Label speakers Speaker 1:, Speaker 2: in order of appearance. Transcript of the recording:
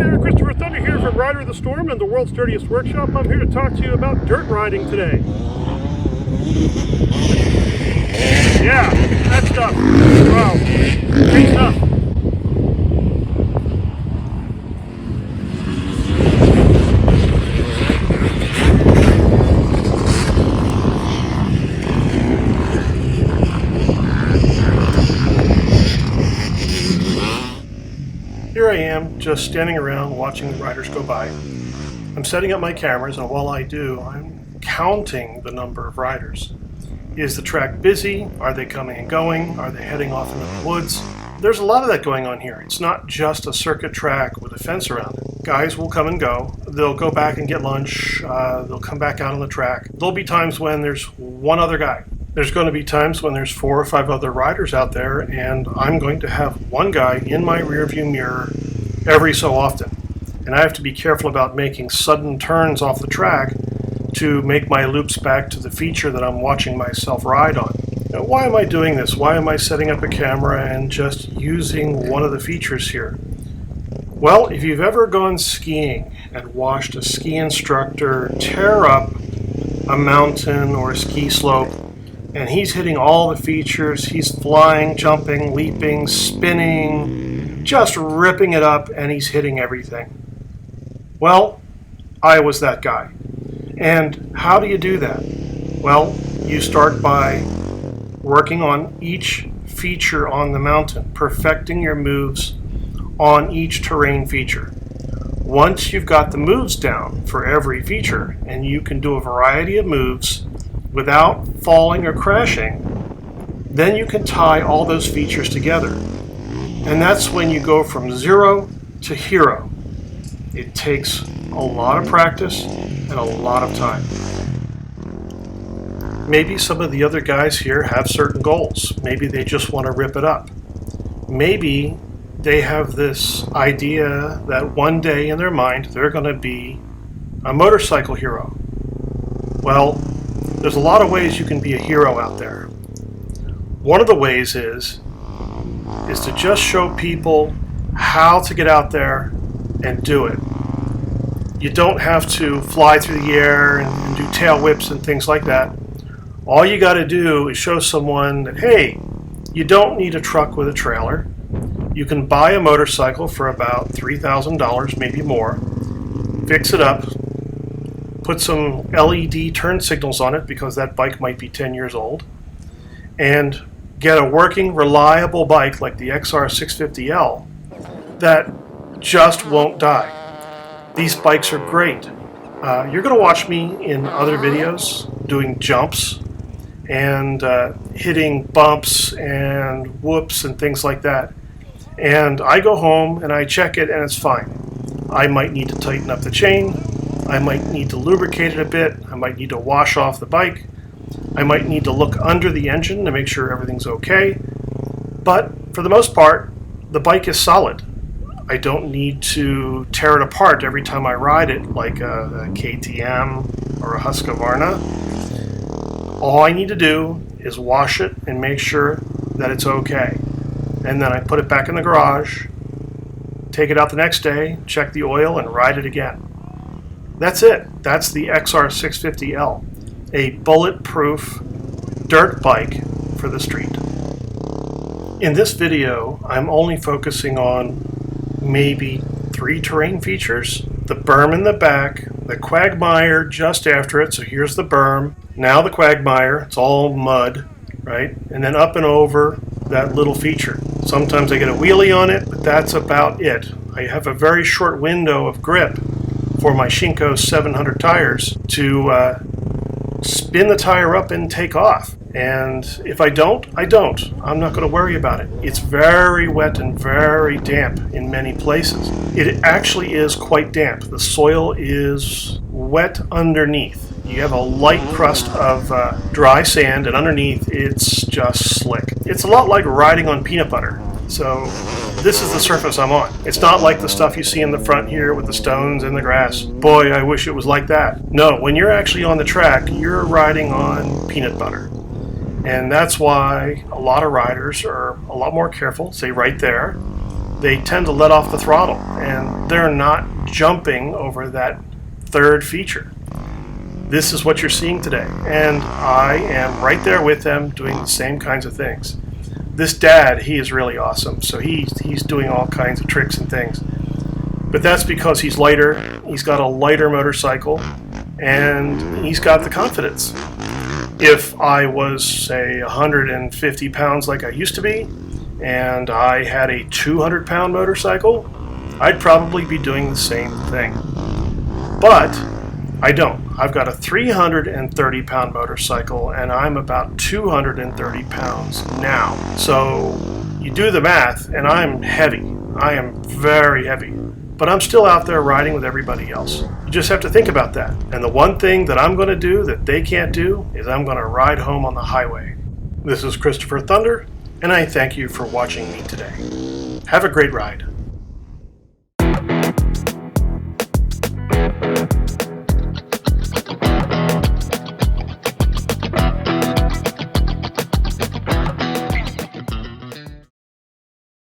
Speaker 1: there, Christopher Thunder here from Rider of the Storm and the World's Dirtiest Workshop. I'm here to talk to you about dirt riding today. Yeah, that stuff. Wow, great stuff. Here I am, just standing around watching the riders go by. I'm setting up my cameras, and while I do, I'm counting the number of riders. Is the track busy? Are they coming and going? Are they heading off into the woods? There's a lot of that going on here. It's not just a circuit track with a fence around it. Guys will come and go. They'll go back and get lunch. They'll come back out on the track. There'll be times when there's one other guy. There's going to be times when there's 4 or 5 other riders out there, and I'm going to have one guy in my rearview mirror every so often. And I have to be careful about making sudden turns off the track to make my loops back to the feature that I'm watching myself ride on. Now, why am I doing this? Why am I setting up a camera and just using one of the features here? Well, if you've ever gone skiing and watched a ski instructor tear up a mountain or a ski slope, and he's hitting all the features, he's flying, jumping, leaping, spinning, just ripping it up, and he's hitting everything. Well, I was that guy. And how do you do that? Well, you start by working on each feature on the mountain, perfecting your moves on each terrain feature. Once you've got the moves down for every feature, and you can do a variety of moves without falling or crashing, then you can tie all those features together. And that's when you go from zero to hero. It takes a lot of practice and a lot of time. Maybe some of the other guys here have certain goals. Maybe they just want to rip it up. Maybe they have this idea that one day in their mind they're going to be a motorcycle hero. Well, there's a lot of ways you can be a hero out there. One of the ways is to just show people how to get out there and do it. You don't have to fly through the air and do tail whips and things like that. All you got to do is show someone that, hey, you don't need a truck with a trailer. You can buy a motorcycle for about $3,000, maybe more, fix it up, put some LED turn signals on it because that bike might be 10 years old, and get a working, reliable bike like the XR650L that just won't die. These bikes are great. You're going to watch me in other videos doing jumps and hitting bumps and whoops and things like that. And I go home and I check it and it's fine. I might need to tighten up the chain. I might need to lubricate it a bit. I might need to wash off the bike. I might need to look under the engine to make sure everything's okay. But for the most part, the bike is solid. I don't need to tear it apart every time I ride it like a KTM or a Husqvarna. All I need to do is wash it and make sure that it's okay. And then I put it back in the garage, take it out the next day, check the oil, and ride it again. That's it. That's the XR650L, a bulletproof dirt bike for the street. In this video, I'm only focusing on maybe 3 terrain features: the berm in the back, the quagmire just after it, so here's the berm, now the quagmire, it's all mud, right? And then up and over that little feature. Sometimes I get a wheelie on it, but that's about it. I have a very short window of grip for my Shinko 700 tires to spin the tire up and take off. And if I don't, I don't. I'm not going to worry about it. It's very wet and very damp in many places. It actually is quite damp. The soil is wet underneath. You have a light crust of dry sand, and underneath it's just slick. It's a lot like riding on peanut butter. So this is the surface I'm on. It's not like the stuff you see in the front here with the stones and the grass. Boy, I wish it was like that. No, when you're actually on the track, you're riding on peanut butter. And that's why a lot of riders are a lot more careful, say right there, they tend to let off the throttle, and they're not jumping over that third feature. This is what you're seeing today, and I am right there with them doing the same kinds of things. This dad, he is really awesome, so he's doing all kinds of tricks and things. But that's because he's lighter, he's got a lighter motorcycle, and he's got the confidence. If I was, say, 150 pounds like I used to be, and I had a 200-pound motorcycle, I'd probably be doing the same thing. But I don't. I've got a 330-pound motorcycle, and I'm about 230 pounds now. So you do the math, and I'm heavy. I am very heavy. But I'm still out there riding with everybody else. You just have to think about that. And the one thing that I'm going to do that they can't do is I'm going to ride home on the highway. This is Christopher Thunder, and I thank you for watching me today. Have a great ride.